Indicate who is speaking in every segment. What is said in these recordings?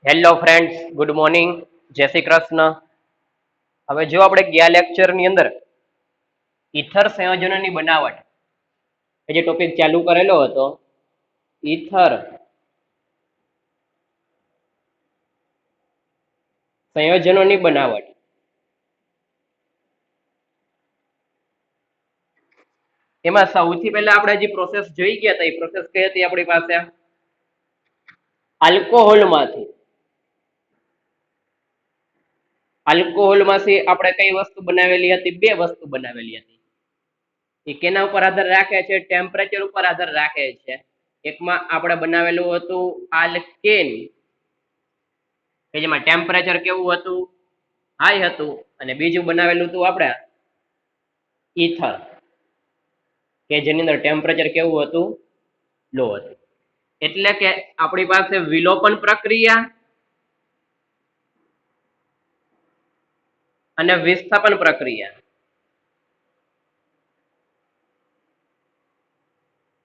Speaker 1: Hello friends, good morning, જય શ્રી કૃષ્ણ. હવે જો આપણે ગયા લેક્ચરની અંદર ઈથર સંયોજનોની બનાવટ એ જે ટોપિક ચાલુ કરેલો હતો, ઈથર સંયોજનોની બનાવટ, એમાં સૌથી પહેલા આપણે જે પ્રોસેસ જોઈ ગયા હતા એ પ્રોસેસ કઈ હતી આપણી પાસે? આલ્કોહોલમાંથી આપણે કઈ વસ્તુ બનાવેલી હતી? બે વસ્તુ બનાવેલી હતી. એ કેના ઉપર આધાર રાખે છે? ટેમ્પરેચર ઉપર આધાર રાખે છે. એકમાં આપણે બનાવેલું હતું આલ્કેન, કે જેમાં ટેમ્પરેચર કેવું હતું? હાઈ હતું. અને બીજું બનાવેલું હતું આપણે ઈથર, કે જેની અંદર ટેમ્પરેચર કેવું હતું? લો હતું. એટલે કે આપણી પાસે વિલોપન પ્રક્રિયા અને વિસ્થાપન પ્રક્રિયા,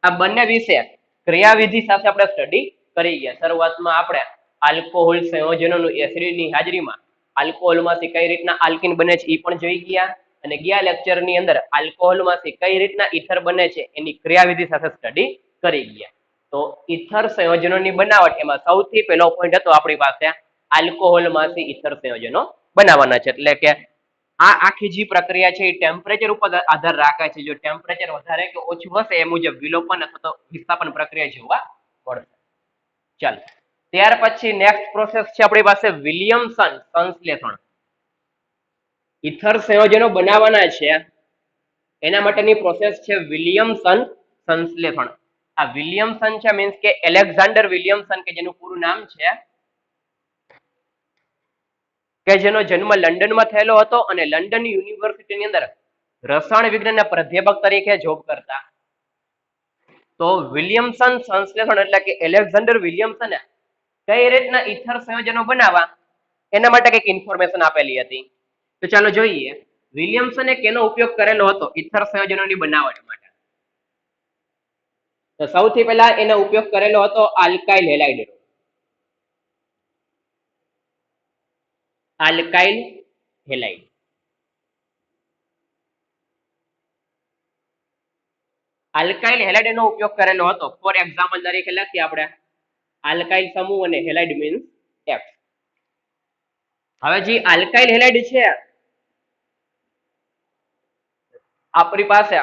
Speaker 1: આ બંને વિશે ક્રિયાવિધિ સાથે આપણે સ્ટડી કરી ગયા. શરૂઆતમાં આપણે આલ્કોહોલ સંયોજનોનું એસિડની હાજરીમાં આલ્કોહોલમાંથી કઈ રીતના આલ્કીન બને છે એ પણ જોઈ ગયા. અને ગયા લેક્ચરની અંદર આલ્કોહોલમાંથી કઈ રીતના ઈથર બને છે એની ક્રિયાવિધિ સાથે સ્ટડી કરી ગયા. તો ઈથર સંયોજનોની બનાવટ, એમાં સૌથી પહેલો પોઈન્ટ હતો આપણી પાસે આલ્કોહોલમાંથી ઈથર સંયોજનો બનાવવાના છે. એટલે કે આ આખી જે પ્રક્રિયા છે એ ટેમ્પરેચર ઉપર આધાર રાખે છે. જો ટેમ્પરેચર વધારે કે ઓછું હશે એ મુજબ વિલોપન અથવા તો વિસ્થાપન પ્રક્રિયા જોવા મળશે. ચાલો, ત્યાર પછી નેક્સ્ટ પ્રોસેસ છે આપણી પાસે વિલિયમસન સંશ્લેષણ. ઈથર સંયોજનો બનાવવાના છે એના માટેની પ્રોસેસ છે વિલિયમસન સંશ્લેષણ. આ વિલિયમસન છે મીન્સ કે એલેક્ઝાન્ડર વિલિયમસન, કે જેનું પૂરું નામ છે, કે જેનો જન્મ લંડનમાં થયેલો હતો અને લંડન યુનિવર્સિટીની અંદર રસાયણ વિજ્ઞાનના પ્રાધ્યાપક તરીકે જોબ કરતા. તો વિલિયમસન સંશ્લેષણ એટલે કે એલેક્ઝાન્ડર વિલિયમસને કઈ રીતના ઈથર સંયોજનો બનાવવા એના માટે કંઈક ઇન્ફોર્મેશન આપેલી હતી. તો ચાલો જોઈએ વિલિયમસને કેનો ઉપયોગ કરેલો હતો ઈથર સંયોજનોની બનાવટ માટે. તો સૌથી પહેલા એનો ઉપયોગ કરેલો હતો alkyl halide. Alkyl halide alkyl halide નો ઉપયોગ કરેલો હતો. ફોર એક્ઝામ્પલ તરીકે લખીએ આપણે આલ્કાઇલ સમૂહ અને હેલાઇડ મીન્સ X. હવે જે આલ્કાઇલ હેલાઇડ છે આપણી પાસે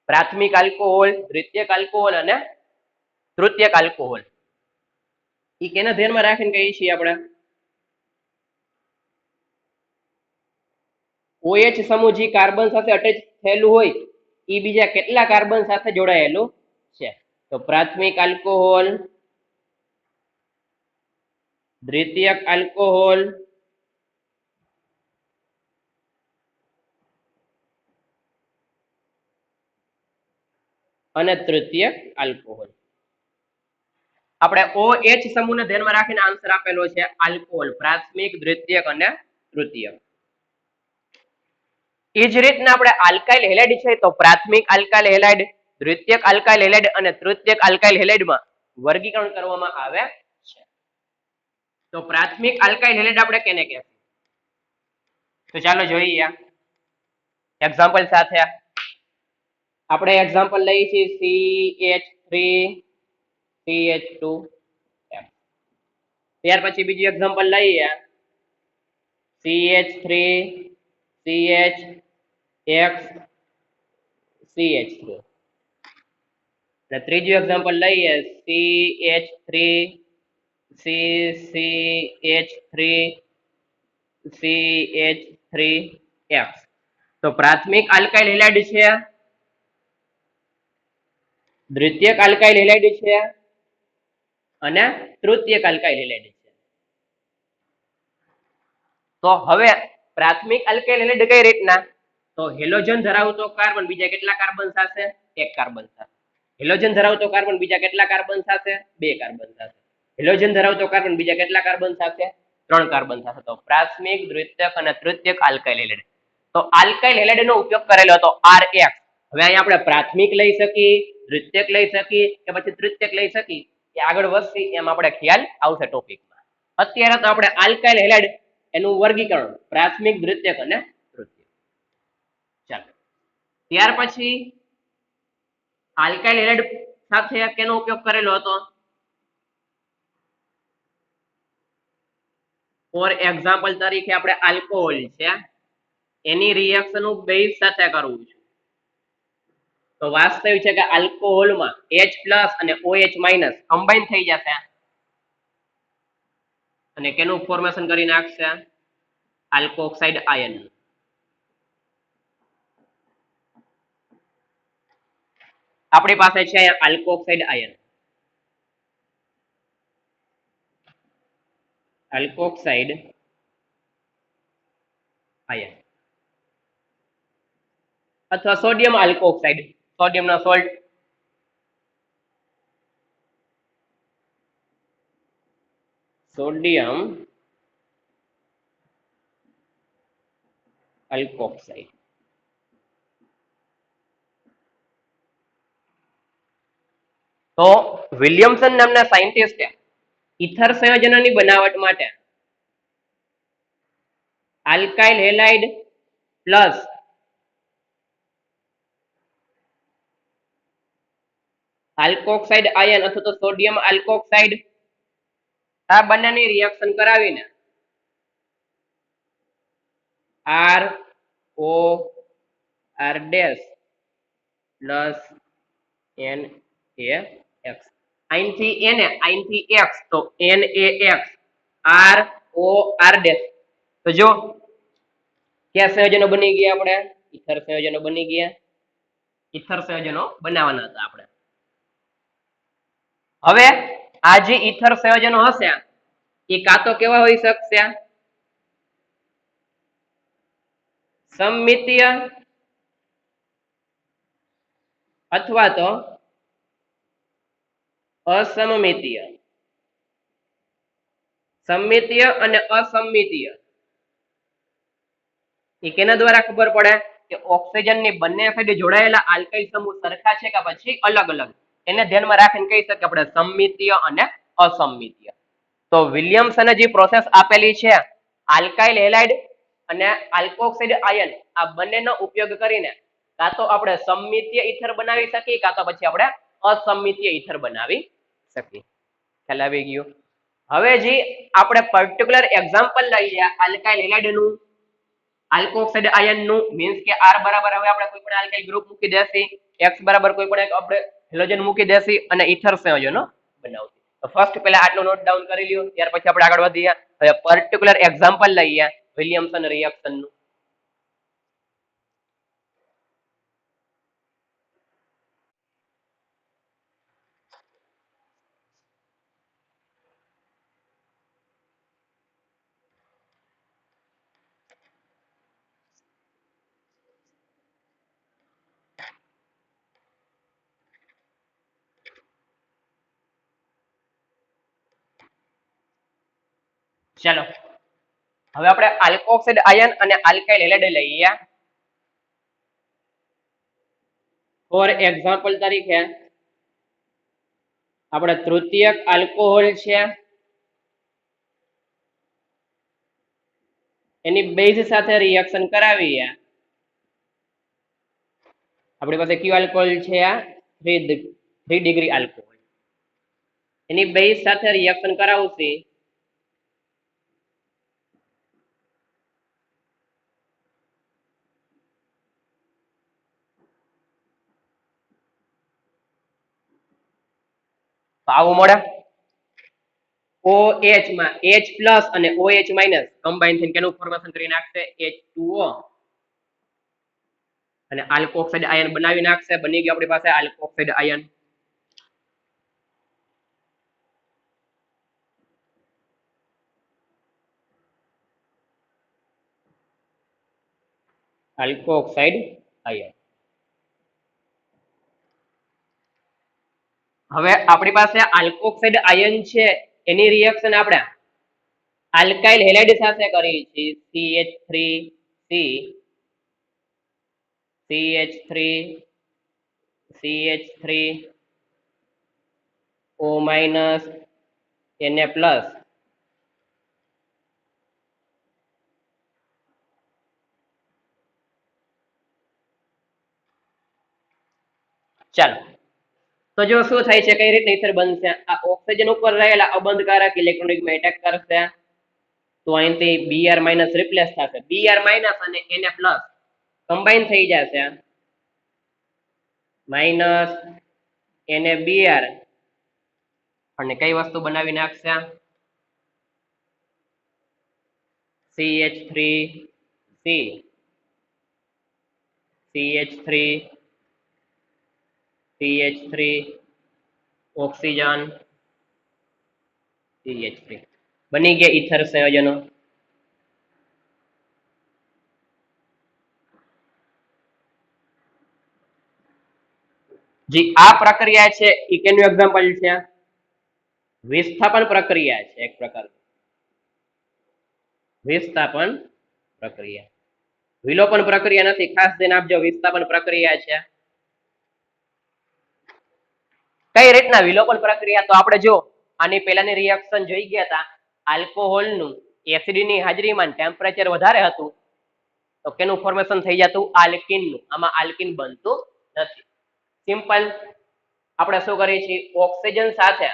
Speaker 1: પ્રાથમિક આલ્કોહોલ, દ્વિતીયક આલ્કોહોલ અને તૃતીયક આલ્કોહોલ, એ કેના ધ્યાનમાં રાખીને કહીએ છીએ આપણે? OH સમૂહ જે કાર્બન સાથે અટેચ થયેલું હોય એ બીજા કેટલા કાર્બન સાથે જોડાયેલું છે? તો પ્રાથમિક આલ્કોહોલ, દ્વિતીયક આલ્કોહોલ અને તૃતીયક આલ્કોહોલ. આપણે OH સમૂહને ધ્યાનમાં રાખીને આન્સર આપેલો છે આલ્કોહોલ, પ્રાથમિક, દ્વિતીયક અને તૃતીયક. એ જ રીતના આપણે આલ્કાઇલ હેલાઇડ છે તો પ્રાથમિક આલ્કાઇલ હેલાઇડ, દ્વિતીયક આલ્કાઇલ હેલાઇડ અને તૃતીયક આલ્કાઇલ હેલાઇડમાં વર્ગીકરણ કરવામાં આવે છે. તો પ્રાથમિક આલ્કાઇલ હેલાઇડ આપણે કેને કહેવાય? તો ચાલો જોઈએ એક્ઝામ્પલ સાથે. આપણે એક્ઝામ્પલ લઈએ છીએ CH3CH2. ત્યાર પછી બીજું એક્ઝામ્પલ લઈએ CH3CHX CH3. અને ત્રીજું એક્ઝામ્પલ લઈએ CH3CH3CH3X. તો પ્રાથમિક આલ્કાઇલ હેલાઇડ છે, દ્વિતીયક આલ્કાઇલ હેલાઇડ છે અને તૃતીયક આલ્કાઇલ હેલાઇડ છે. તો હવે પ્રાથમિક આલ્કાઇલ હેલાઇડ કઈ રીતના? તો હેલોજન ધરાવતો કાર્બન બીજા કેટલા કાર્બન સાથે? એક કાર્બન સાથે. હેલોજન ધરાવતો કાર્બન બીજા કેટલા કાર્બન સાથે? બે કાર્બન સાથે. હેલોજન ધરાવતો કાર્બન બીજા કેટલા કાર્બન સાથે? ત્રણ કાર્બન સાથે. તો પ્રાથમિક, દ્વિતીયક અને તૃતીયક આલ્કાઇલ હેલાઇડ. તો આલ્કાઇલ હેલાઇડ નો ઉપયોગ કરેલો હતો RX. હવે અહીંયા આપણે પ્રાથમિક લઈ શકીએ, દ્વિતીયક લઈ શકીએ કે પછી તૃતીયક લઈ શકીએ, એ આગળ વધશે એમ આપણે ખ્યાલ આવશે ટોપિકમાં. અત્યારે તો આપણે આલ્કાઇલ હેલાઇડ એનું વર્ગીકરણ પ્રાથમિક, દ્વિતીયક અને તૃતીયક. ચાલો ત્યાર પછી આલ્કાઇલ હેલાઇડ સાથે કેનો ઉપયોગ કરેલો હતો? ફોર એક્ઝામ્પલ તરીકે આપણે આલ્કોહોલ છે એની રિએક્શન બેઝ સાથે કરવું છે. તો વાસ્તવિક છે કે આલ્કોહોલમાં H+ અને OH- કમ્બાઈન થઈ જશે અને કેનું ફોર્મેશન કરી નાખશે? Alkoxide ion. આપણી પાસે છે આલ્કોક્સાઇડ આયન. આલ્કોક્સાઇડ આયન અથવા સોડિયમ આલ્કોક્સાઇડ, સોડિયમના સોલ્ટ. Sodium alkoxide. તો વિલિયમસન નામના સાયન્ટિસ્ટે ઇથર સંયોજનોની બનાવટ માટે alkyl halide plus alkoxide ion અથવા તો સોડિયમ આલ્કોક્સાઇડ આ બંનેની રિએક્શન કરાવીને ROR પ્લસ NaX. અહીંથી Na, અહીંથી X, તો NaX ROR. તો જો કયા સંયોજનો બની ગયા? આપણે ઇથર સંયોજનો બની ગયા. ઇથર સંયોજનો બનાવવાના હતા આપણે. હવે આ જે ઇથર સંયોજનો હશે એ કાં તો કેવા હોઈ શકશે? સમમિતીય અથવા તો અસમમિતીય. સમમિતીય અને અસમમિતીય એ કેના દ્વારા ખબર પડે? કે ઓક્સિજનની બંને સાઈડે જોડાયેલા આલ્કાઇલ સમૂહ સરખા છે કે પછી અલગ અલગ, એને ધ્યાનમાં રાખીને કહી શકીએ આપણે સમમિતીય અને અસમમિતીય. તો વિલિયમસને જે પ્રોસેસ આપેલી છે આલ્કાઇલ હેલાઇડ અને આલ્કોક્સાઇડ આયન આ બંનેનો ઉપયોગ કરીને કાં તો આપણે સમમિતીય ઇથર બનાવી શકીએ કાં તો પછી આપણે અસમમિતીય ઇથર બનાવી શકીએ. ખ્યાલ આવી ગયો? હવે જે આપણે પર્ટિક્યુલર એક્ઝામ્પલ લઈએ આલ્કાઇલ હેલાઇડનું, આલ્કોક્સાઇડ આયનનું, મીન્સ કે R બરાબર હવે આપણે કોઈ પણ આલ્કાઇલ ગ્રુપ મૂકી દેસી, X બરાબર કોઈ પણ એક આપણે હેલોજન મૂકી દેસી અને ઇથર સંયોજનો બનાવતી. તો ફર્સ્ટ પહેલા આટલું નોટ ડાઉન કરી લ્યો, ત્યાર પછી આપણે આગળ વધીએ. હવે પર્ટિક્યુલર એક્ઝામ્પલ લઈએ વિલિયમસન રિએક્શનનું. ચલો હવે આપણે આલ્કોક્સાઇડ આયન અને આલ્કાઇલ હેલાઇડ લઈએ. ફોર એક્ઝામ્પલ તરીકે આપણે તૃતીયક આલ્કોહોલ છે એની બેઝ સાથે રિએક્શન કરાવીએ. આપણી પાસે કયું આલ્કોહોલ છે? આ 3 ડિગ્રી આલ્કોહોલ. એની બેઝ સાથે રિએક્શન કરાવશે તો આવું મળે. OH માં H+ અને OH- કમ્બાઈન થઈને કેનું ફોર્મેશન કરી નાખશે? H2O અને આલ્કોક્સાઇડ આયન બનાવી નાખશે. બની ગયો આપણી પાસે આલ્કોક્સાઇડ આયન. Alkoxide ion. હવે આપણી પાસે આલ્કોક્સાઇડ આયન છે એની રિએક્શન આપણે આલ્કાઇલ હેલાઇડ સાથે કરી છે. CH3 O- Na+, ચાલો, તો જો શું થાય છે, કઈ રીતે ઇથર બનશે, આ ઓક્સિજન ઉપર રહેલા અબંધકારક ઇલેક્ટ્રોનિકમાં એટેક કરશે, તો અહીંથી Br માઇનસ રિપ્લેસ થશે, Br માઇનસ અને Na પ્લસ કમ્બાઈન થઈ જશે, માઇનસ NaBr અને કઈ વસ્તુ બનાવી નાખશે, CH3C, CH3, CH3, oxygen, CH3 બની ગયા ઇથર સંયોજનો. જી આ પ્રક્રિયા છે એ કેનું એક્ઝામ્પલ છે, વિસ્થાપન પ્રક્રિયા છે, એક પ્રકાર વિસ્થાપન પ્રક્રિયા, વિલોપન પ્રક્રિયા નથી, ખાસ ધ્યાન આપજો, વિસ્થાપન પ્રક્રિયા છે. કઈ રીતના વિલોપન પ્રક્રિયા, તો આપણે જો આની પહેલાની રિએક્શન જોઈ ગયા હતા, આલ્કોહોલનું એસિડની હાજરીમાં ટેમ્પરેચર વધારે હતું તો કેનું ફોર્મેશન થઈ જતું, આલ્કીનનું. આમાં આલ્કીન બનતું નથી. સિમ્પલ, આપણે શું કરીએ છીએ, ઓક્સિજન સાથે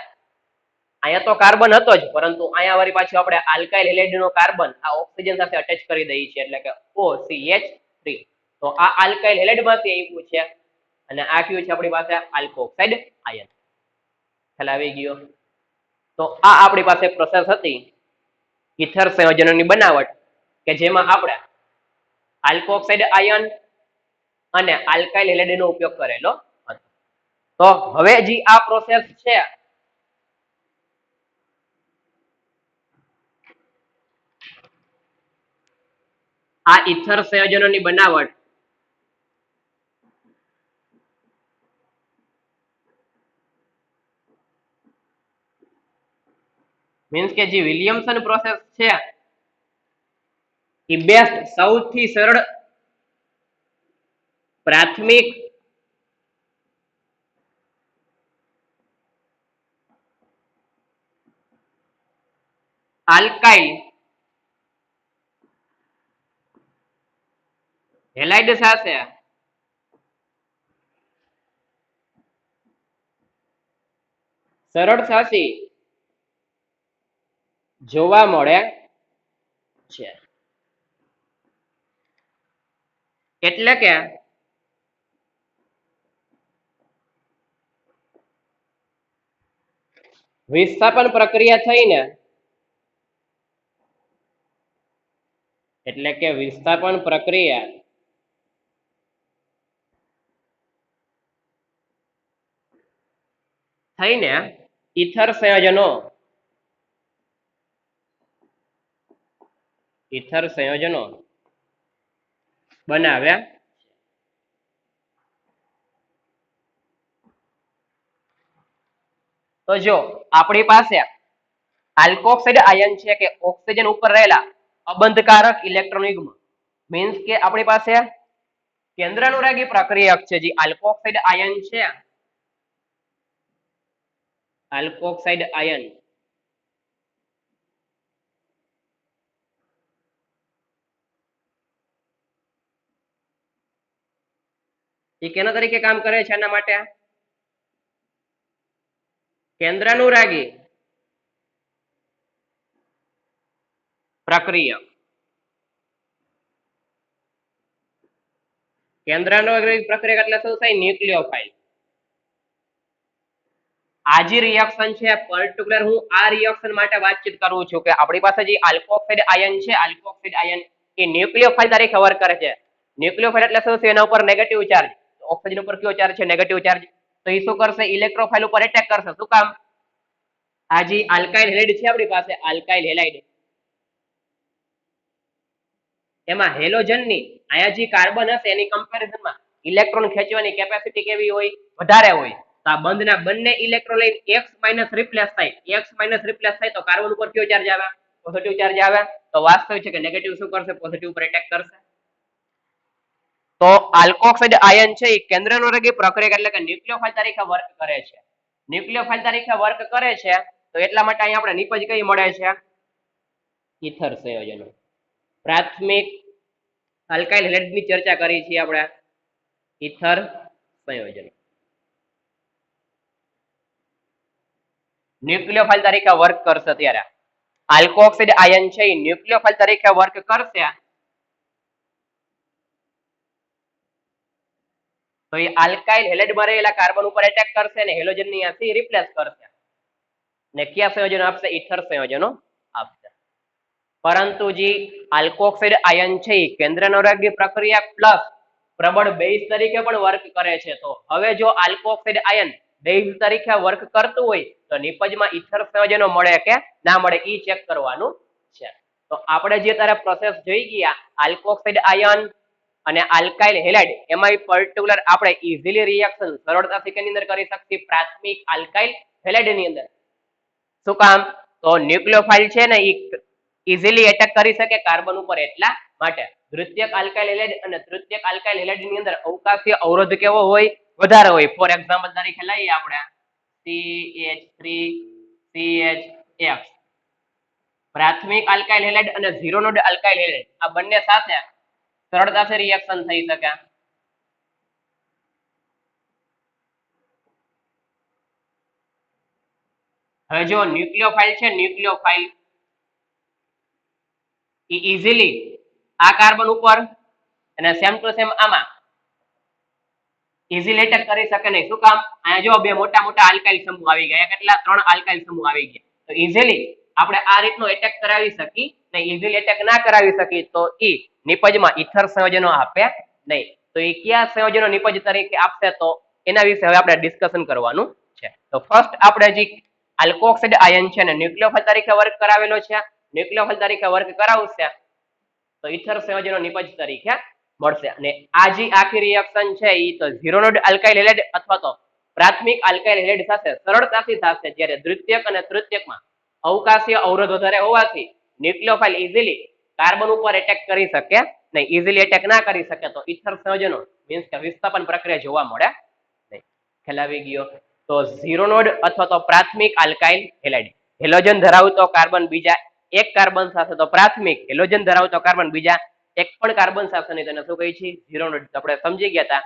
Speaker 1: અહીંયા તો કાર્બન હતો જ, પરંતુ અહીંયા વળી પાછું આપણે આલ્કાઇલ હેલાઇડનો કાર્બન આ ઓક્સિજન સાથે અટેચ કરી દઈએ છીએ, એટલે કે OCH3. તો આ આલ્કાઇલ હેલાઇડમાંથી આવ્યું છે અને આ કયું છે આપણી પાસે, આલ્કોક્સાઇડ આયન. ખ્યાલ આવી ગયો? તો આ આપણી પાસે પ્રોસેસ હતી ઇથર સંયોજનોની બનાવટ, કે જેમાં આપણે આલ્કોક્સાઇડ આયન અને આલ્કાઇલ હેલાઇડનો ઉપયોગ કરેલો હતો. તો હવે જે આ પ્રોસેસ છે, આ ઇથર સંયોજનોની બનાવટ મીન્સ કે જે વિલિયમસન પ્રોસેસ છે એ બેસ્ટ, સૌથી સરળ પ્રાથમિક આલ્કાઇલ હેલાઇડ સાથે સરળતાથી જોવા મળે છે. એટલે કે વિસ્થાપન પ્રક્રિયા થઈને, એટલે કે વિસ્થાપન પ્રક્રિયા થઈને ઇથર સંયોજનો બનાવ્યા. તો જો આપણી પાસે આલ્કોક્સાઇડ આયન છે કે ઓક્સિજન ઉપર રહેલા અબંધકારક ઇલેક્ટ્રોન યુગ્મ, મીન્સ કે આપણી પાસે કેન્દ્રાનુરાગી પ્રક્રિયક છે, જે આલ્કોક્સાઇડ આયન છે, આલ્કોક્સાઇડ આયન એ કેના તરીકે કામ કરે છે, એના માટે કેન્દ્રાનુરાગી પ્રક્રિયક. કેન્દ્રાનુરાગી પ્રક્રિયક એટલે શું થાય, ન્યુક્લિયોફાઇલ. આ જે રિએક્શન છે, પર્ટિક્યુલર હું આ રિએક્શન માટે વાતચીત કરું છું કે આપણી પાસે જે આલ્કોક્સાઇડ આયન છે, આલ્કોક્સાઇડ આયન એ ન્યુક્લિયોફાઇલ તરીકે વર્ક કરે છે. ન્યુક્લિયોફાઇલ એટલે શું છે, એના ઉપર નેગેટિવ ચાર્જ, ઓક્સિજન ઉપર કયો ચાર્જ છે, નેગેટિવ ચાર્જ. તો એ શું કરશે, ઇલેક્ટ્રોફાઇલ ઉપર એટેક કરશે. શું કામ, આ જે આલ્કાઇલ હેલાઇડ છે આપણી પાસે, આલ્કાઇલ હેલાઇડ, એમાં હેલોજનની અહીંયા જે કાર્બન હશે એની કમ્પેરિઝનમાં ઇલેક્ટ્રોન ખેંચવાની કેપેસિટી કેવી હોય, વધારે હોય. તો આ બંધના બંને ઇલેક્ટ્રોન લઈને x માઇનસ રિપ્લેસ થાય, x માઇનસ રિપ્લેસ થાય તો કાર્બન ઉપર કયો ચાર્જ આવે, પોઝિટિવ ચાર્જ આવે. તો વાસ્તવિક છે કે નેગેટિવ શું કરશે, પોઝિટિવ ઉપર એટેક કરશે. તો આલ્કોક્સાઇડ આયન છે એ કેન્દ્રાનુરાગી પ્રક્રિયક એટલે કે ન્યુક્લિયોફાઇલ તરીકે વર્ક કરે છે. ન્યુક્લિયોફાઇલ તરીકે વર્ક કરે છે તો એટલા માટે અહીંયા આપણે નિપજ કઈ મળે છે, ઇથર સંયોજનો. પ્રાથમિક આલ્કાઇલ હેલાઇડની ચર્ચા કરી છે આપણે, ઇથર સંયોજનો. ન્યુક્લિયોફાઇલ તરીકે વર્ક કરશે ત્યારે આલ્કોક્સિડ આયન છે એ ન્યુક્લિયોફાઇલ તરીકે વર્ક કરશે તો એ આલ્કાઇલ હેલાઇડમાં રહેલા કાર્બન ઉપર એટેક કરશે અને હેલોજન ની અહીંથી રિપ્લેસ કરશે ને કયા સંયોજનો આપશે? ઇથર સંયોજનો આપશે. પરંતુ જે આલ્કોક્સિડ આયન છે એ કેન્દ્રનોરગી પ્રક્રિયા પ્લસ પ્રબળ બેઝ તરીકે પણ વર્ક કરે છે. તો હવે જો આલ્કોક્સિડ આયન બેઝ તરીકે વર્ક કરતું હોય તો નિપજમાં ઇથર સંયોજનો મળે કે ના મળે એ ચેક કરવાનું છે. તો આપણે જે તારે પ્રોસેસ જોઈ ગયા આલ્કોક્સિડ આયન અને આલ્કાઇલ હેલાઇડ એમાં પર્ટિક્યુલર આપણે ઇઝીલી રિએક્શન સરળતાથી કેની અંદર કરી શકીએ? પ્રાથમિક આલ્કાઇલ હેલાઇડ ની અંદર. શું કામ? તો ન્યુક્લિયોફાઇલ છે ને એ ઇઝીલી એટેક કરી શકે કાર્બન ઉપર એટલા માટે. દ્વિતીયક આલ્કાઇલ હેલાઇડ અને તૃતીયક આલ્કાઇલ હેલાઇડ ની અંદર અવકાશીય અવરોધ કેવો હોય? વધારે હોય. ફોર એક્ઝામ્પલ તરીકે લઈએ આપણે CH3CHF પ્રાથમિક આલ્કાઇલ હેલાઇડ અને ઝીરો નોડ આલ્કાઇલ હેલાઇડ આ બંને સાથે સરળતાથી રિએક્શન થઈ શકે. હવે જો ન્યુક્લિયોફાઇલ છે ન્યુક્લિયોફાઇલ ઇઝીલી આ કાર્બન ઉપર અને સેમ ટુ સેમ આમાં ઇઝીલી એટેક કરી શકે નહીં. શું કામ? અહીંયા જો બે મોટા મોટા આલ્કાઇલ સમૂહ આવી ગયા. કેટલા? 3 આલ્કાઇલ સમૂહ આવી ગયા. તો ઇઝીલી આપણે આ રીતનો એટેક કરાવી શકી ને ઇઝીલી એટેક ના કરાવી શકી તો ઈ નિપજમાં ઇથર સંયોજનો આપે નહીં. તો એ કયા સંયોજનો નિપજ તરીકે આપશે? તો એના વિશે હવે આપણે ડિસ્કશન કરવાનું છે. તો ફર્સ્ટ આપણે જે આલ્કોક્સિડ આયન છે ને ન્યુક્લિયોફાઇલ તરીકે વર્ક કરાવેલો છે. ન્યુક્લિયોફાઇલ તરીકે વર્ક કરાવશે તો ઇથર સંયોજનો નિપજ તરીકે મળશે. અને આ જે આખી રિએક્શન છે એ તો ઝીરો નોડ આલ્કાઇલ હેલાઇડ અથવા તો પ્રાથમિક આલ્કાઇલ હેલાઇડ સાથે સરળતાથી થશે. જ્યારે દ્વિતીયક અને તૃતીયકમાં અવકાશીય અવરોધ વધારે હોવાથી ન્યુક્લિયોફાઇલ ઇઝીલી કાર્બન ઉપર એટેક કરી શકે નહીં. ઇઝીલી એટેક ના કરી શકે તો ઇથર સંયોજનો મીન્સ કે વિસ્થાપન પ્રક્રિયા જોવા મળે નહીં. ખ્યાલ આવી ગયો? તો ઝીરો નોડ અથવા તો પ્રાથમિક આલ્કાઇલ હેલાઇડ હેલોજન ધરાવતો કાર્બન બીજા એક કાર્બન સાથે તો પ્રાથમિક હેલોજન ધરાવતો કાર્બન બીજા એક પણ કાર્બન સાથે નહીં. તેને શું કહે છે? Zero node. આપણે સમજી ગયા હતા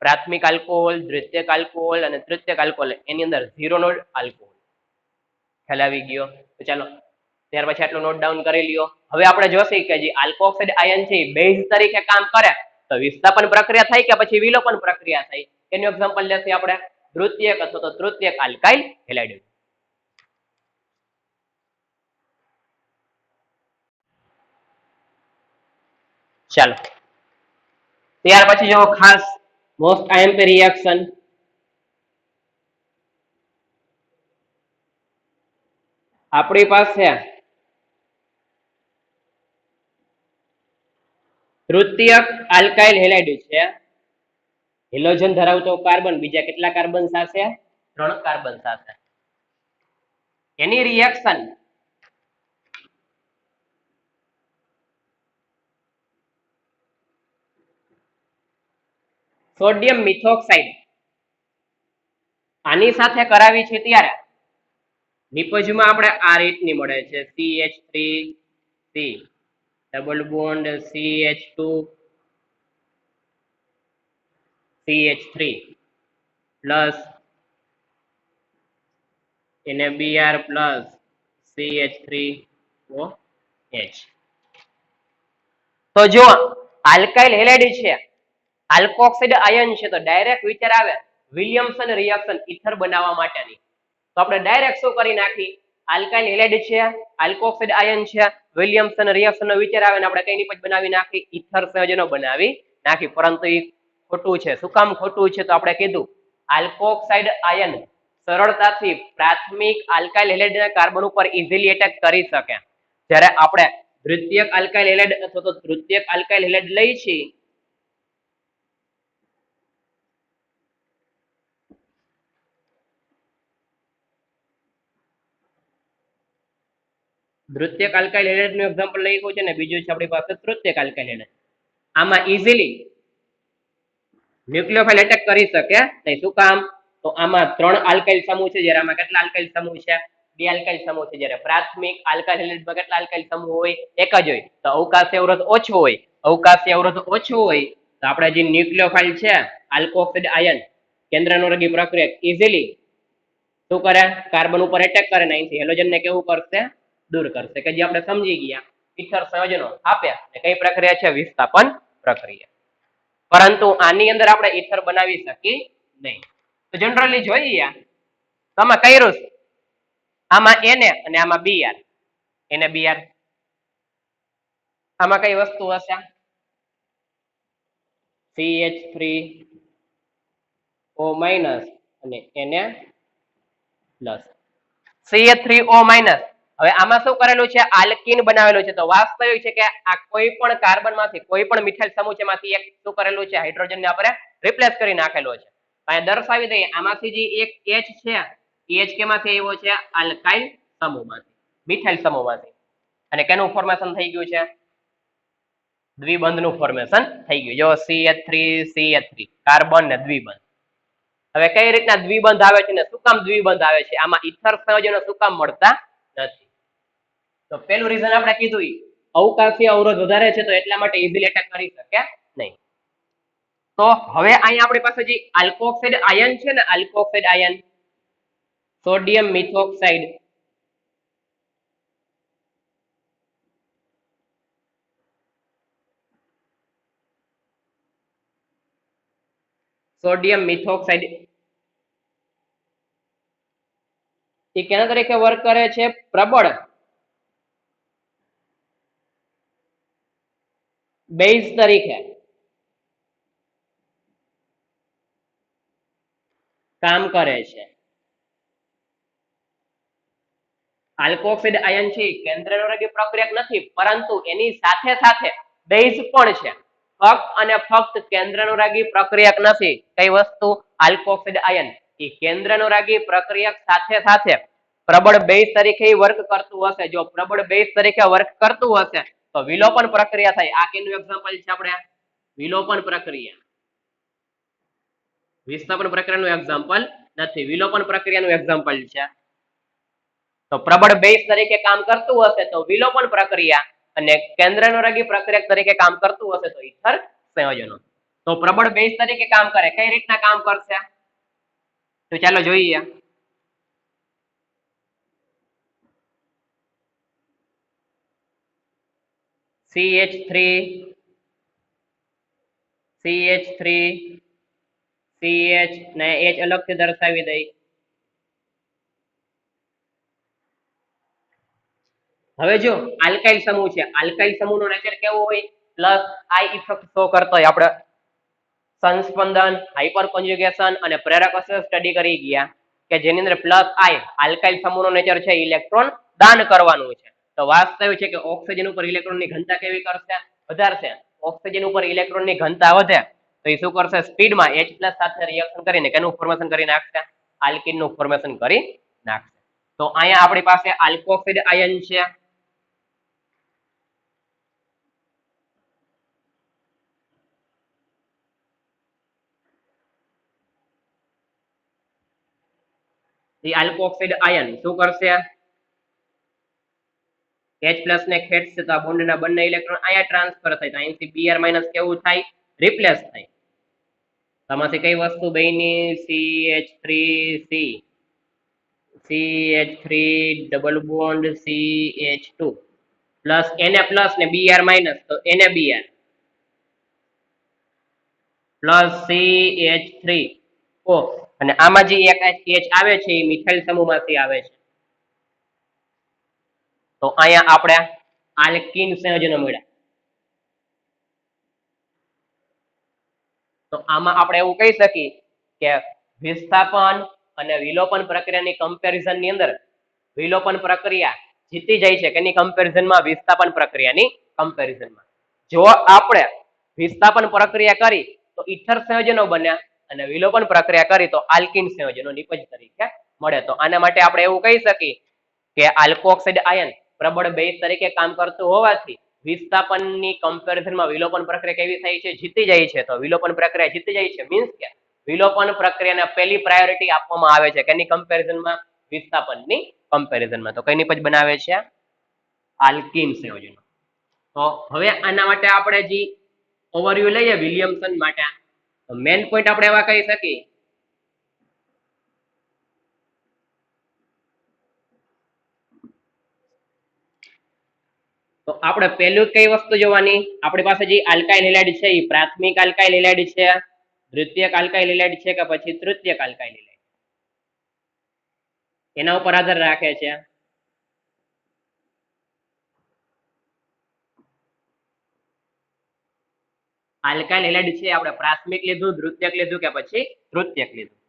Speaker 1: પ્રાથમિક આલ્કોહોલ, દ્વિતીયક આલ્કોહોલ અને તૃતીયક આલ્કોહોલ એની અંદર ઝીરો નોડ આલ્કોહોલ. ખ્યાલ આવી ગયો? તો ચાલો ત્યાર પછી આટલું નોટ ડાઉન કરી લ્યો. હવે આપણે જોશે કે જે આલ્કોક્સિડ આયન છે બેઝ તરીકે કામ કરે તો વિસ્થાપન પ્રક્રિયા થાય કે પછી વિલોપન પ્રક્રિયા થાય એનું એક્ઝામ્પલ લેશે આપણે દ્વિતીયક અથવા તો તૃતીયક આલ્કાઇલ હેલાઇડ. ચાલો ત્યાર પછી જો ખાસ મોસ્ટ આઈએમપી રિએક્શન આપણી પાસે તૃતીયક આલ્કાઇલ હેલાઇડ છે. હેલોજન ધરાવતો કાર્બન બીજા કેટલા કાર્બન સાથે? 3 કાર્બન સાથે. એની રિએક્શન સોડિયમ મિથોક્સાઇડ આની સાથે કરાવી છે ત્યારે નિપજમાં આપણે આ રીતની મળે છે CH3C double bond CH2 CH3 plus NaBr plus CH3OH. તો જો આલ્કાઇલ હેલાઇડ છે આલ્કોક્સિડ આયન છે તો ડાયરેક્ટ વિચાર આવે વિલિયમસન રિએક્શન ઇથર બનાવવા માટેની. તો આપણે ડાયરેક્ટ શું કરી નાખી આલ્કાઇલ હેલાઇડ છે આલ્કોક્સિડ આયન છે વિલિયમસન રિએક્શન નો વિચાર આવે ને આપણે કઈ નિપજ બનાવી નાખી ઇથર સંયોજનો બનાવી નાખી. પરંતુ એ ખોટું છે. શું કામ ખોટું છે? તો આપણે કીધું આલ્કોક્સાઇડ આયન સરળતાથી પ્રાથમિક આલ્કાઇલ હેલાઇડના કાર્બન ઉપર ઇઝીલી એટેક કરી શકે. જ્યારે આપણે દ્વિતીયક આલ્કાઇલ હેલાઇડ અથવા તો તૃતીયક આલ્કાઇલ હેલાઇડ લઈ છીએ દ્વિતીયક આલ્કાઇલ હેલાઇડ નું એક્ઝામ્પલ લખ્યું છે ને બીજું છે આપણી પાસે તૃતીયક આલ્કાઇલ હેલાઇડ. આમાં ઇઝીલી ન્યુક્લિયોફાઇલ એટેક કરી શકે નહીં. શું કામ? તો આમાં 3 આલ્કાઇલ સમૂહ છે જ્યારે આમાં કેટલા આલ્કાઇલ સમૂહ છે? 2 આલ્કાઇલ સમૂહ છે. જ્યારે પ્રાથમિક આલ્કાઇલ હેલાઇડમાં કેટલા આલ્કાઇલ સમૂહ હોય? એક જ હોય. તો અવકાશી અવરોધ ઓછો હોય. અવકાશી અવરોધ ઓછો હોય તો આપણે જે ન્યુક્લિયોફાઇલ છે આલ્કોક્સિડ આયન કેન્દ્રનોરગી પ્રક્રિયા ઇઝીલી શું કરે? કાર્બન ઉપર એટેક કરે ને અહીંથી હેલોજન ને કેવું કરશે? દૂર કરશે, કે જે આપણે સમજી ગયા ઇથર સંયોજનો આપ્યા ને કઈ પ્રક્રિયા છે? વિસ્થાપન પ્રક્રિયા. પરંતુ આની અંદર આપણે ઇથર બનાવી શકીએ નહીં. તો જનરલી જોઈએ તો આમાં કર્યું છે, આમાં Na અને આમાં Br, એને Br, આમાં કઈ વસ્તુ હશે? CH3O માઇનસ અને Na પ્લસ. CH3O માઇનસ, હવે આમાં શું કરેલું છે? આલ્કીન બનાવેલું છે. તો વાસ્તવિક છે કે આ કોઈ પણ કાર્બન માંથી કોઈ પણ મિથાઇલ સમૂહ છે માંથી એક શું કરેલું છે? હાઇડ્રોજન ને આપણે રિપ્લેસ કરી નાખેલો છે. અહીંયા દર્શાવી દઈએ, આમાંથી જે એક H છે એ H કેમાંથી આવ્યો છે? આલ્કાઇલ સમૂહમાંથી, મિથાઇલ સમૂહમાંથી. અને કેનું ફોર્મેશન થઈ ગયું છે? દ્વિબંધનું ફોર્મેશન થઈ ગયું. જો CH3 કાર્બન ને દ્વિબંધ. હવે કઈ રીતના દ્વિબંધ આવે છે ને શું કામ દ્વિબંધ આવે છે? આમાં ઇથર સંયોજનો શું કામ મળતા નથી? તો પેલું રીઝન આપણે કીધું, અવકાશીય અવરોધ વધારે છે તો એટલા માટે ઇઝીલી એટેક કરી શકે નહીં. તો હવે અહીંયા આપણી પાસે જે આલ્કોક્સાઇડ આયન છે ને, આલ્કોક્સાઇડ આયન સોડિયમ મિથોક્સાઇડ, સોડિયમ મિથોક્સાઇડ એ કેના તરીકે વર્ક કરે છે? પ્રબળ બેઝ તરીકે કામ કરે છે. આલ્કોક્સાઇડ આયન છે કેન્દ્રનોરગી પ્રક્રિયક નથી, પરંતુ એની સાથે સાથે બેઝ પણ છે. ફક્ત અને ફક્ત કેન્દ્રનુરાગી પ્રક્રિયક નથી. કઈ વસ્તુ? આલ્કોક્સાઇડ આયન એ કેન્દ્રનુરાગી પ્રક્રિયક સાથે સાથે પ્રબળ બેઝ તરીકે વર્ક કરતું હશે. જો પ્રબળ બેઝ તરીકે વર્ક કરતું હશે તો વિલોપન પ્રક્રિયા થાય. આ કેનું એક્ઝામ્પલ છે? આપણે વિલોપન પ્રક્રિયા. વિસ્થાપન પ્રક્રિયાનું એક્ઝામ્પલ નથી, વિલોપન પ્રક્રિયાનું એક્ઝામ્પલ છે. તો પ્રબળ બેઝ તરીકે કામ કરતું હશે તો વિલોપન પ્રક્રિયા, અને કેન્દ્રનુરાગી પ્રક્રિયક તરીકે કામ કરતું હશે તો ઇથર સંયોજનો. તો પ્રબળ બેઝ તરીકે કામ કરે, કઈ રીતના કામ કરશે? તો ચાલો જોઈએ. CH3 CH ને H અલગથી દર્શાવી દઈ. હવે જો આલ્કાઇલ સમૂહ છે, આલ્કાઇલ સમૂહનો નેચર કેવો હોય? પ્લસ I ઇફેક્ટ શો કરતો હોય. આપણે સંસ્પંદન, હાઇપર કોન્જ્યુગેશન અને પ્રેરક અસર સ્ટડી કરી ગયા કે જેની અંદર પ્લસ I આલ્કાઇલ સમૂહનો નેચર છે ઇલેક્ટ્રોન દાન કરવાનું છે. તો વાસ્તવિક છે કે ઓક્સિજન ઉપર ઇલેક્ટ્રોનની ઘનતા કેવી કરશે? વધારશે. ઓક્સિજન ઉપર ઇલેક્ટ્રોનની ઘનતા વધે તો એ શું કરશે? સ્પીડમાં H+ સાથે રિએક્શન કરીને કેનું ફોર્મેશન કરી નાખશે? આલ્કીનનું ફોર્મેશન કરી નાખશે. તો અહીંયા આપણી પાસે આલ્કોક્સાઇડ આયન છે. આલ્કોક્સાઇડ આયન શું કરશે? H+ ને ખેંચશે તો આ બોન્ડના બંને ઇલેક્ટ્રોન અહીંયા ટ્રાન્સફર થાય. તો અહીંથી Br માઈનસ કેવું થાય? રિપ્લેસ થાય. આમાંથી કઈ વસ્તુ બની? CH3 double bond CH2 plus Na plus ને Br માઈનસ, તો NaBr પ્લસ CH3O, અને આમાં જે એક H આવે છે એ મિથાઇલ સમૂહમાંથી આવે છે. તો અહીંયા આપણે આલ્કીન સંયોજનો મળ્યા. તો આમાં આપણે એવું કહી શકીએ કે વિસ્થાપન અને વિલોપન પ્રક્રિયાની કમ્પેરિઝન ની અંદર વિલોપન પ્રક્રિયા જીતી જાય છે કેની કમ્પેરિઝનમાં? વિસ્થાપન પ્રક્રિયાની કમ્પેરિઝનમાં. જો આપણે વિસ્થાપન પ્રક્રિયા કરી તો ઇથર સંયોજનો બન્યા અને વિલોપન પ્રક્રિયા કરી તો આલ્કીન સંયોજનો નિપજ તરીકે મળે. તો આના માટે આપણે એવું કહી શકીએ કે આલ્કોક્સાઇડ આયન પ્રબળ બેઝ તરીકે કામ કરતું હોવાથી વિસ્થાપનની કમ્પેરિઝનમાં વિલોપન પ્રક્રિયા કેવી થાય છે? જીતી જાય છે. તો વિલોપન પ્રક્રિયા જીતી જાય છે મીન્સ કે વિલોપન પ્રક્રિયાને પહેલી પ્રાયોરિટી આપવામાં આવે છે કેની કમ્પેરિઝનમાં? વિસ્થાપનની કમ્પેરિઝનમાં. તો કઈ નિપજ બનાવે છે? આલ્કીન સંયોજનો. તો હવે આના માટે આપણે જે ઓવરવ્યુ લઈએ વિલિયમસન માટે, તો મેઇન પોઈન્ટ આપણે એવા કહી શકીએ તો આપણે પહેલું કઈ વસ્તુ જોવાની, આપણી પાસે જે આલ્કાઇલ હેલાઇડ છે એ પ્રાથમિક આલ્કાઇલ હેલાઇડ છે, દ્વિતીયક આલ્કાઇલ હેલાઇડ છે કે પછી તૃતીયક આલ્કાઇલ હેલાઇડ, એના ઉપર આધાર રાખે છે. આલ્કાઇલ હેલાઇડ છે આપણે પ્રાથમિક લીધું, દ્વિતીયક લીધું કે પછી તૃતીયક લીધું.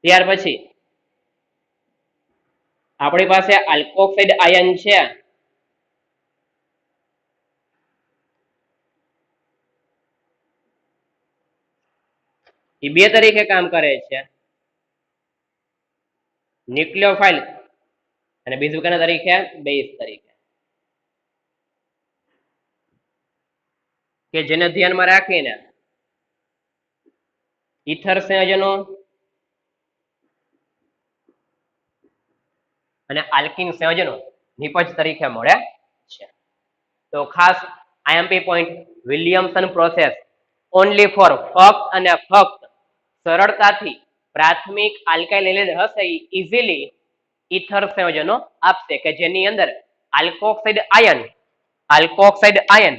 Speaker 1: ત્યાર પછી આપણી પાસે આલ્કોક્સાઇડ આયન છે, એ બે તરીકે કામ કરે છે, ન્યુક્લિયોફાઇલ અને બીજું કેના તરીકે, બેઝ તરીકે, કે જેને ધ્યાનમાં રાખીને ઇથર સંયોજનો અને આલ્કિન સંયોજનો નિપજ તરીકે મળે છે. તો ખાસ IMP point, Williamson process only for ફક્ત અને ફક્ત સરળતાથી પ્રાથમિક આલ્કાઇલ હેલાઇડ હશે એ ઇઝીલી ઇથર સંયોજનો આપશે કે જેની અંદર આલ્કોક્સાઇડ આયન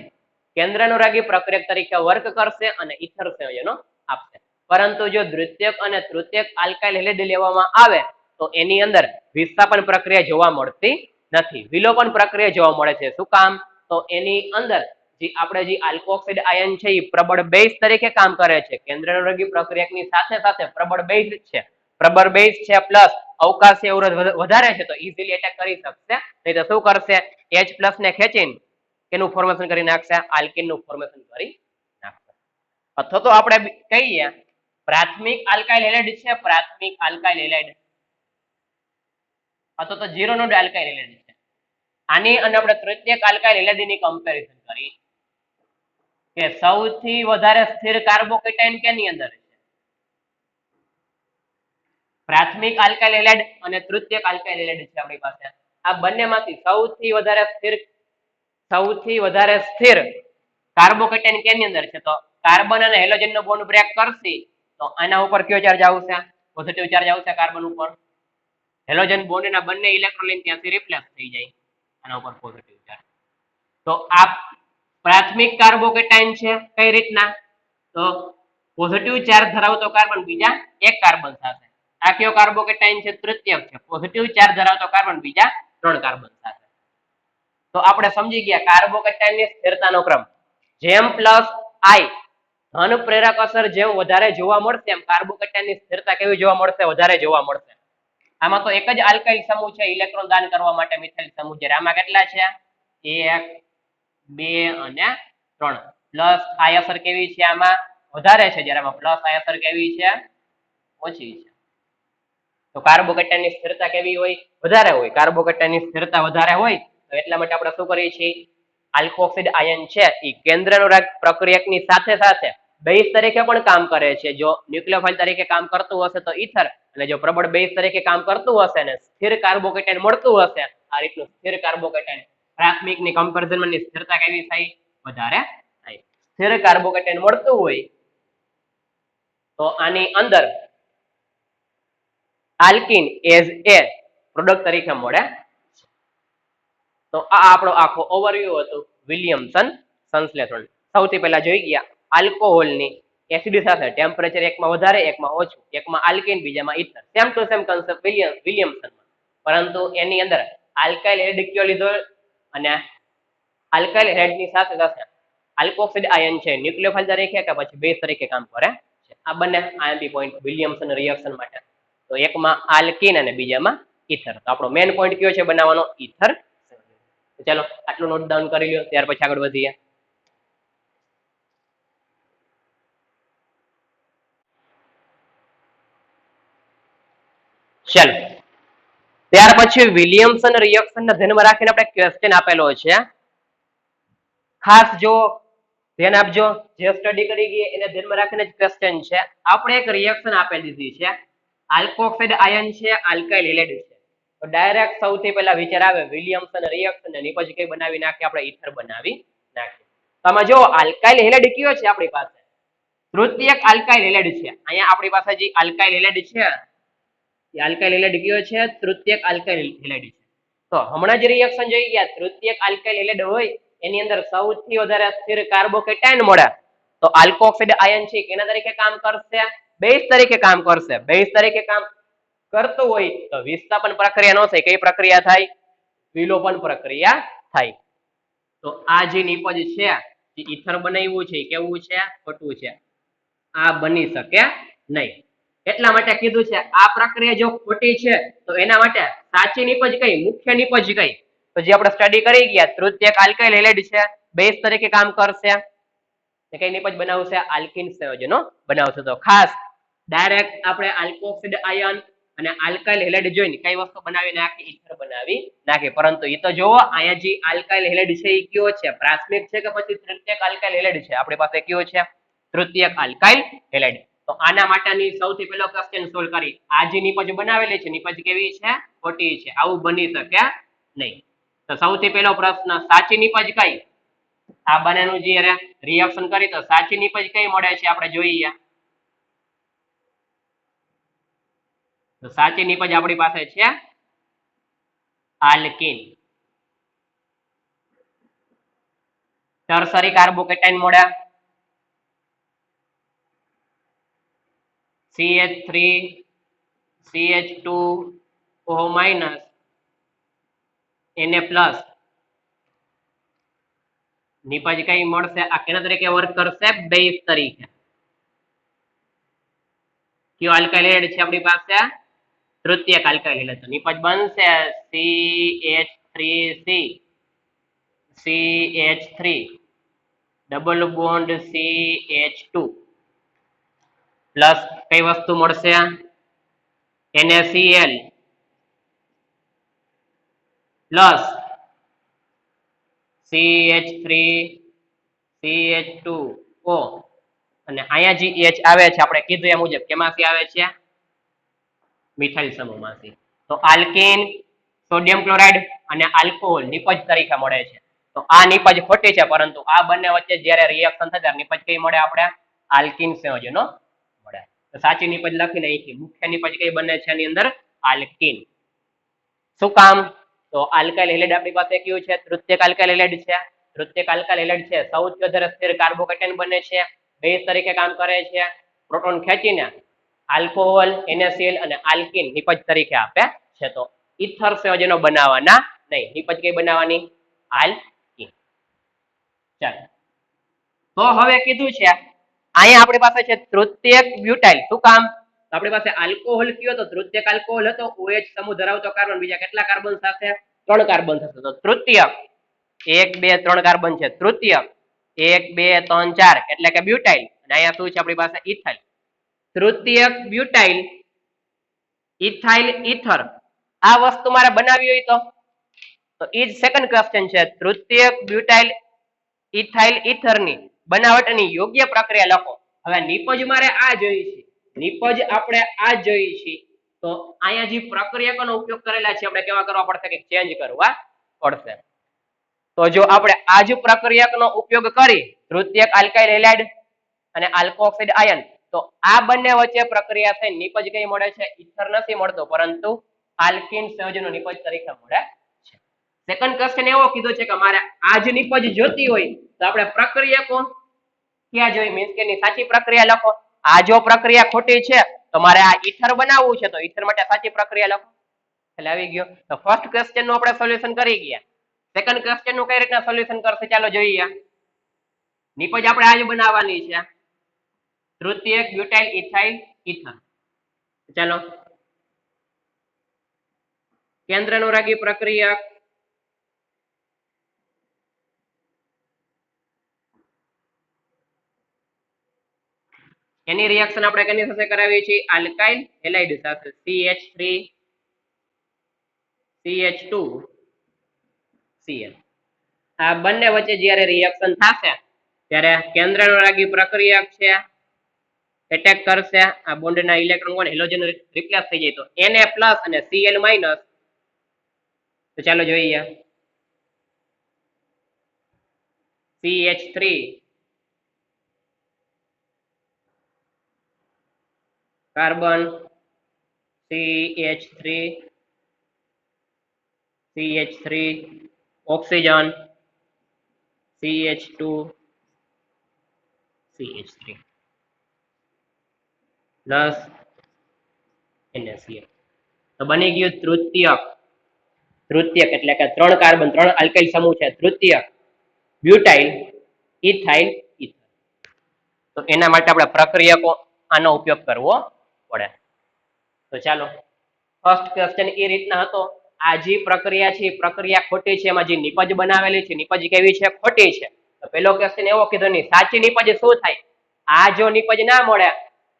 Speaker 1: કેન્દ્રાનુરાગી પ્રક્રિયક તરીકે વર્ક કરશે અને ઇથર સંયોજનો આપશે. પરંતુ જો દ્વિતીયક અને તૃતીયક આલ્કાઇલ હેલાઇડ લેવામાં આવે તો એની અંદર વિસ્થાપન પ્રક્રિયા જોવા મળતી નથી, વિલોપન પ્રક્રિયા જોવા મળે છે. શું કામ? તો એની અંદર જે આપણે જે આલ્કોક્સાઇડ આયન છે એ પ્રબળ બેઝ તરીકે કામ કરે છે, કેન્દ્રાનુરાગી પ્રક્રિયકની સાથે સાથે પ્રબળ બેઝ છે, પ્રબળ બેઝ છે પ્લસ અવકાશી અવરોધ વધારે છે તો ઇઝીલી એટેક કરી શકશે નહીં. તો શું કરશે? H+ ને ખેંચીને કેનું ફોર્મેશન કરી નાખશે? આલ્કિન નું ફોર્મેશન કરી નાખશે. અથવા તો આપણે કહીએ પ્રાથમિક આલ્કાઇલ હેલાઇડ છે, પ્રાથમિક આલ્કાઇલ હેલાઇડ અથવા તો 0 નોડ આલ્કાઇલ હેલાઇડ છે, આની અને આપણે તૃતીયક આલ્કાઇલ હેલાઇડ ની કમ્પેરિઝન કરી કે સૌથી વધારે સ્થિર કાર્બોકેટાયન કેની અંદર છે? પ્રાથમિક આલ્કાઇલ હેલાઇડ અને તૃતીયક આલ્કાઇલ હેલાઇડ છે આપણી પાસે. આ બંનેમાંથી સૌથી વધારે સ્થિર કાર્બોકેટાયન કેની અંદર છે? તો કાર્બન અને હેલોજન નો બોન્ડ બ્રેક કરશે તો આના ઉપર કયો ચાર્જ આવશે? પોઝિટિવ ચાર્જ આવશે કાર્બન ઉપર. હેલોજન બોન્ડ ના બંને ઇલેક્ટ્રોન લઈને ત્યાંથી રિપ્લેસ થઈ જાય, આના ઉપર પોઝિટિવ ચાર્જ. તો આ પ્રાથમિક કાર્બોકેટાયન છે. કઈ રીતના? તો પોઝિટિવ ચાર્જ ધરાવતો કાર્બન બીજા એક કાર્બન સાથે. આ કયો કાર્બોકેટાયન છે? તૃતીયક છે. પોઝિટિવ ચાર્જ ધરાવતો કાર્બન બીજા 3 કાર્બન સાથે. તો આપણે સમજી ગયા કાર્બોકેટાયન ની સ્થિરતાનો ક્રમ. જેમ પ્લસ આઈ ધન પ્રેરક અસર જેમ વધારે જોવા મળશે એમ કાર્બોકેટાયન ની સ્થિરતા કેવી જોવા મળશે? વધારે જોવા મળશે. આમાં તો એક જ આલ્કાઇલ સમૂહ છે ઇલેક્ટ્રોન દાન કરવા માટે, મિથાઇલ સમૂહ છે. આમાં કેટલા છે? 1 2 અને 3. પ્લસ આઈ અસર કેવી છે? આમાં વધારે છે, જ્યારે આમાં પ્લસ આઈ અસર કેવી છે? ઓછી છે. તો કાર્બોકેટાયન ની સ્થિરતા કેવી હોય? વધારે હોય. કાર્બોકેટાયન ની સ્થિરતા વધારે હોય તો એટલા માટે આપણે શું કરીએ છીએ? આલ્કોક્સાઇડ આયન છે એ કેન્દ્રાનુરાગ પ્રક્રિયકની સાથે સાથે બેઝ તરીકે પણ કામ કરે છે. જો ન્યુક્લિયોફાઇલ તરીકે કામ કરતું હશે તો ઇથર, અને જો પ્રબળ બેઝ તરીકે કામ કરતું હશે ને સ્થિર કાર્બોકેટાયન મળતું હશે, આ રીતનું સ્થિર કાર્બોકેટાયન પ્રાથમિક ની કમ્પેરિઝનમાં ની સ્થિરતા કેવી થાય? વધારે થાય. સ્થિર કાર્બોકેટાયન મળતું હોય તો આની અંદર આલ્કિન એઝ એ પ્રોડક્ટ તરીકે મળે. તો આ આપણો આખો ઓવરવ્યુ હતું વિલિયમસન સંશ્લેષણ. સૌથી પહેલા જોઈ ગયા આલ્કોહોલની એસિડ સાથે ટેમ્પરેચર એકમાં વધારે એકમાં ઓછું, એકમાં આલ્કિન બીજામાં ether. Same to same concept વિલિયમસનમાં, પરંતુ એની અંદર આલ્કાઇલ હેલાઇડ કયો લીધો અને આલ્કાઇલ હેલાઇડની સાથે સાથે આલ્કોક્સાઇડ આયન છે ન્યુક્લિયોફાઇલ તરીકે કે પછી બેઝ તરીકે કામ કરે છે. આ બંને આઈએમપી પોઈન્ટ વિલિયમસન રિએક્શન માટે. તો એકમાં આલ્કિન અને બીજામાં ઇથર. તો આપણો મેઇન પોઈન્ટ કયો છે બનાવવાનો? ઇથર. ચાલો આટલું નોટ ડાઉન કરી લ્યો, ત્યાર પછી આગળ વધીએ. ચાલો ત્યાર પછી વિલિયમસન રિએક્શન ને ધ્યાનમાં રાખીને આપણે ક્વેશ્ચન આપેલો છે. ખાસ જો ધ્યાન આપજો, જે સ્ટડી કરી ગઈ એને ધ્યાનમાં રાખીને જ ક્વેશ્ચન છે. આપણે એક રિએક્શન આપી દીધી છે, આલ્કોક્સાઇડ આયન છે, આલ્કાઇલ હેલાઇડ છે. તો ડાયરેક્ટ સૌથી પહેલા વિચાર આવે વિલિયમસન રિએક્શન ને પછી કઈ બનાવી નાખીએ? આપણે ઇથર બનાવી નાખીએ. તમે જો આલ્કાઇલ હેલાઇડ કયો છે આપણી પાસે? તૃતીયક આલ્કાઇલ હેલાઇડ છે. અહીંયા આપણી પાસે જે આલ્કાઇલ હેલાઇડ છે એ આલ્કાઇલ હેલાઇડ કયો છે? તૃતીયક આલ્કાઇલ હેલાઇડ છે. તો હમણાં જ રિએક્શન જોઈ ગયા, તૃતીયક આલ્કાઇલ હેલાઇડ હોય એની અંદર સૌથી વધારે સ્થિર કાર્બોકેટાયન મળે, તો આલ્કોક્સાઇડ આયન છે કેના તરીકે કામ કરશે? બેઝ તરીકે કામ કરશે. બેઝ તરીકે કામ કરતું હોય તો વિસ્થાપન પ્રક્રિયા નો થાય. કઈ પ્રક્રિયા થાય? વિલોપન પ્રક્રિયા થાય. તો આ જે નિપજ છે જે ઈથર બનાવ્યું છે કેવું છે? ખોટું છે. આ બની શકે નહીં. એટલા માટે કીધું છે આ પ્રક્રિયા જો ખોટી છે તો એના માટે સાચી નિપજ કઈ? મુખ્ય નિપજ કઈ? તો જે આપણે સ્ટડી કરી ગયા, તૃતીયક આલ્કાઇલ હેલાઇડ છે, બેઝ તરીકે કામ કરશે. કઈ નિપજ બનાવશે? આલ્કીન સંયોજનો બનાવશે. તો ખાસ ડાયરેક્ટ આપણે આલ્કોક્સિડ આયન અને આલ્કાઇલ હેલાઇડ જોઈને કઈ વસ્તુ બનાવી નાખી? ઈથર બનાવી નાખી. પરંતુ એ તો જોવો અહીંયા જે આલ્કાઇલ હેલાઇડ છે એ કયો છે? પ્રાથમિક છે કે પછી તૃતીયક આલ્કાઇલ હેલાઇડ છે? આપણી પાસે કયો છે? તૃતીયક આલ્કાઇલ હેલાઇડ. તો આના માટેની સૌથી પહેલો ક્વેશ્ચન સોલ્વ કરી. આ જે નિપજ બનાવેલી છે નિપજ કેવી છે? ખોટી છે. આવું બની શકે નહીં. તો સૌથી પહેલો પ્રશ્ન, સાચી નિપજ કઈ? આ બંનેનું જે રિએક્શન કરી તો સાચી નિપજ કઈ મળે છે આપણે જોઈએ. તો સાચી નિપજ આપણી પાસે છે આલ્કીન. ટર્સરી કાર્બોકેટાયન મળ્યા CH3 CH2 OH- Na+. નિપજ કઈ મળશે? આ કેના તરીકે વર્ક કરશે? બેઝ તરીકે. કયો આલ્કાઇલ હેલાઇડ છે આપણી પાસે? તૃતીયક આલ્કાઇલ હેલાઇડ. તો નિપજ બનશે CH3C CH3 double bond CH2 plus કઈ વસ્તુ મળશે? NaCl પ્લસ CH3 CH2O અને અહીંયા જે H આવે છે આપણે કીધું એ મુજબ કેમાંથી આવે છે? મિથાઇલ સમૂહમાંથી. તો આલ્કીન, સોડિયમ ક્લોરાઇડ અને આલ્કોહોલ નિપજ તરીકે મળે છે. તો આ નિપજ ખોટી છે, પરંતુ આ બંને વચ્ચે જ્યારે રિએક્શન થાય ત્યારે નિપજ કઈ મળે? આપણે આલ્કીન સંયોજનો મળે. તો સાચી નિપજ લખીને અહીંથી મુખ્ય નિપજ કઈ બને છે એની અંદર? આલ્કીન. શું કામ? તો આલ્કાઇલ હેલાઇડ આપણી પાસે કયું છે? તૃતીયક આલ્કાઇલ હેલાઇડ છે. તૃતીયક આલ્કાઇલ હેલાઇડ છે સૌથી વધારે સ્થિર કાર્બોકેટાયન બને છે, બેઝ તરીકે કામ કરે છે, પ્રોટોન ખેંચીને આલ્કોહોલ, NaCl અને આલ્કીન નિપજ તરીકે આપે છે. તો ઈથર સંયોજનો બનાવવાના નહીં. નિપજ કઈ બનાવવાની? આલ્કીન. ચાલો, તો હવે કીધું છે અહીંયા આપણી પાસે છે તૃતીયક બ્યુટાઇલ. શું કામ? આપણી પાસે આલ્કોહોલ કયો તો તૃતીયક આલ્કોહોલ હતો. OH સમૂહ ધરાવતો કાર્બન. બીજા કેટલા કાર્બન સાથે? 3 કાર્બન થશે. તો તૃતીયક 1 2 3 કાર્બન છે. તૃતીયક 1 2 3 4 એટલે કે બ્યુટાઇલ. અને અહીંયા શું છે આપણી પાસે? ઇથાઇલ. તૃતીયક બ્યુટાઇલ ઇથાઇલ ઈથર. આ વસ્તુ મારે બનાવી હોય તો એ જ સેકન્ડ ક્વેશ્ચન છે. તૃતીયક બ્યુટાઇલ ઇથાઇલ ઈથરની બનાવટની યોગ્ય પ્રક્રિયા લખો. હવે નિપજ મારે આ જોઈ છે. નિપજ આપણે આ જોઈ છે. તો અહીંયા જે પ્રક્રિયકોનો ઉપયોગ કરેલા છે આપણે કેવા કરવા પડશે? કે ચેન્જ કરવા પડશે. તો જો આપણે આ જ પ્રક્રિયકનો ઉપયોગ કરી તૃતીયક આલ્કાઇલ હેલાઇડ અને આલ્કોક્સાઇડ આયન, તો આ બંને વચ્ચે પ્રક્રિયા થઈ નિપજ કઈ મળે છે? ઈથર નથી મળતો, પરંતુ આલ્કીન સંયોજનો નિપજ તરીકે મળે છે. સેકન્ડ ક્વેશ્ચન એવો કીધો છે કે મારે આ જ નિપજ જોતી હોય તો આપણે પ્રક્રિયકો ક્યાં જોઈ? મીન્સ કે એની સાચી પ્રક્રિયા લખો. આ જો પ્રક્રિયા ખોટી છે તો મારે આ ઈથર બનાવવું છે, તો ઈથર માટે સાચી પ્રક્રિયા લખો. એટલે આવી ગયો. તો ફર્સ્ટ ક્વેશ્ચન નું આપણે સોલ્યુશન કરી ગયા. સેકન્ડ ક્વેશ્ચન નું કઈ રીતના સોલ્યુશન કરશે ચાલો જોઈએ. નિપજ આપણે આજ બનાવવાની છે, તૃતીયક બ્યુટાઇલ ઇથાઇલ ઈથર. ચાલો, કેન્દ્ર અનુરાગી પ્રક્રિયક એની રિએક્શન આપણે કેની સાથે કરાવીએ છીએ? આલ્કાઇલ હેલાઇડ સાથે. CH3 CH2Cl. આ બંને વચ્ચે જ્યારે રિએક્શન થશે ત્યારે કેન્દ્ર અનુરાગી પ્રક્રિયક છે એટેક કરશે. આ બોન્ડના ઇલેક્ટ્રોન કોણ હેલોજન રિપ્લેસ થઈ જાય તો Na+ અને Cl-. તો ચાલો જોઈએ. CH3 carbon CH3 CH3 oxygen CH2 CH3 plus NaCl. તો બની ગયું તૃતીયક. તૃતીયક એટલે કે 3 કાર્બન 3 આલ્કાઇલ સમૂહ છે તૃતીયક બ્યુટાઇલ ઇથાઇલ ઇથર. તો એના માટે આપણે પ્રક્રિયકો આનો ઉપયોગ કરવો પડે. તો ચાલો ફર્સ્ટ ક્વેશ્ચન એ રીતના હતો. આ જે પ્રક્રિયા છે એ પ્રક્રિયા ખોટી છે, એમાં જે નિપજ બનાવેલી છે નિપજ કેવી છે? ખોટી છે. તો પહેલો ક્વેશ્ચન એવો કીધો નહીં સાચી નિપજ શું થાય? આ જો નિપજ ના મળે,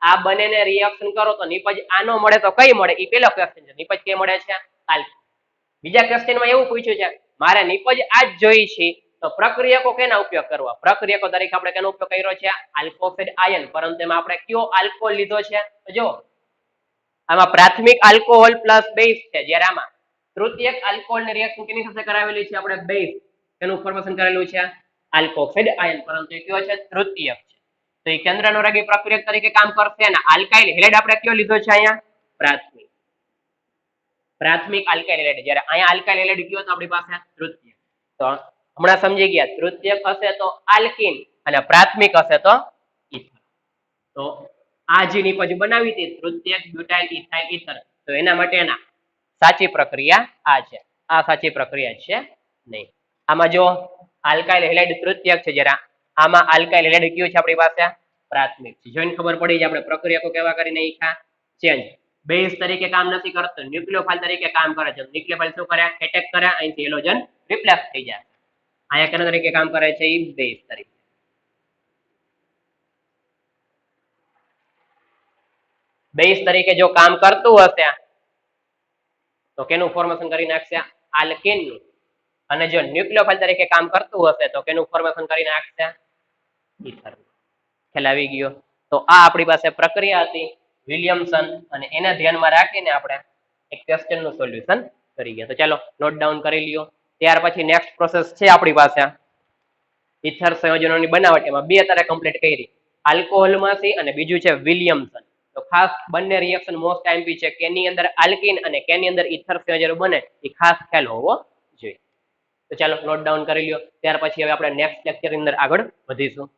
Speaker 1: આ બંનેને રિએક્શન કરો તો નિપજ આનો મળે તો કઈ મળે? એ પહેલો ક્વેશ્ચન છે. નિપજ કઈ મળે છે? આલ્કોહોલ. બીજા ક્વેશ્ચનમાં એવું પૂછ્યું છે મારે નિપજ આ જ જોઈ છે તો પ્રક્રિયકો કેના ઉપયોગ કરવા? પ્રક્રિયકો તરીકે આપણે કેનો ઉપયોગ કર્યો છે? Alkoxide ion. પરંતુ એમાં આપણે કયો આલ્કોહોલ લીધો છે? તો જો આમાં પ્રાથમિક આલ્કોહોલ પ્લસ બેઝ છે, જ્યારે આમાં તૃતીયક આલ્કોહોલ ની રિએક્શન કેની સાથે કરાવેલી છે? આપણે બેઝ એનું ફોર્મેશન કરેલું છે આલ્કોક્સાઇડ આયન, પરંતુ એ કયો છે? તૃતીયક છે. તો એ કેન્દ્રનુરાગી પ્રક્રિયક તરીકે કામ કરશે અને આલ્કાઇલ હેલાઇડ આપણે કયો લીધો છે? અહીંયા પ્રાથમિક. પ્રાથમિક આલ્કાઇલ હેલાઇડ, જ્યારે અહીંયા આલ્કાઇલ હેલાઇડ કયો હતો આપણી પાસે? તૃતીયક. તો હમણાં સમજી ગયા, તૃતીયક હશે તો આલ્કીન અને પ્રાથમિક હશે તો ઇથર. તો આ જે નિપજ બનાવી હતી તૃતીયક બ્યુટાઇલ ઇથાઇલ ઇથર, તો એના માટેના સાચી પ્રક્રિયા આ છે. આ સાચી પ્રક્રિયા છે નહીં. આમાં જો આલ્કાઇલ હેલાઇડ તૃતીયક છે, જ્યારે આમાં આલ્કાઇલ હેલાઇડ કયો છે આપણી પાસે? પ્રાથમિક છે. જોઈને ખબર પડી જાય આપણે પ્રક્રિયકો કેવા કરીને નાખ્યા? ચેન્જ. બેઝ તરીકે કામ નથી કરતો, ન્યુક્લિયોફાઇલ તરીકે કામ કરે છે. ન્યુક્લિયોફાઇલ શું કરે? એટેક કરે, અહીંથી હેલોજન રિપ્લેસ થઈ જાય. અહીંયા કેના તરીકે કામ કરે છે? એ બેઝ તરીકે. બેઝ તરીકે જો કામ કરતું હશે તો કેનું ફોર્મેશન કરી નાખશે? આલ્કેનનું. અને જો ન્યુક્લિયોફાઇલ તરીકે કામ કરતું હશે તો કેનું ફોર્મેશન કરી નાખશે? ઇથર. ખ્યાલ આવી ગયો? તો આ આપણી પાસે પ્રક્રિયા હતી વિલિયમસન, અને એને ધ્યાનમાં રાખીને આપણે એક ક્વેશ્ચન નું સોલ્યુશન કરી ગયા. તો ચાલો નોટ ડાઉન કરી લ્યો. ત્યાર પછી નેક્સ્ટ પ્રોસેસ છે આપણી પાસે ઇથર સંયોજનોની બનાવટ. એમાં બે અત્યારે કમ્પ્લીટ કરી, આલ્કોહોલમાંથી અને બીજું છે વિલિયમસન. તો ખાસ બંને રિએક્શન મોસ્ટ આઈએમપી છે, કેની અંદર આલ્કીન અને કેની અંદર ઇથર સંયોજનો બને એ ખાસ ખ્યાલ હોવો જોઈએ. તો ચાલો નોટ ડાઉન કરી લ્યો. ત્યાર પછી હવે આપણે નેક્સ્ટ લેક્ચર ની અંદર આગળ વધીશું.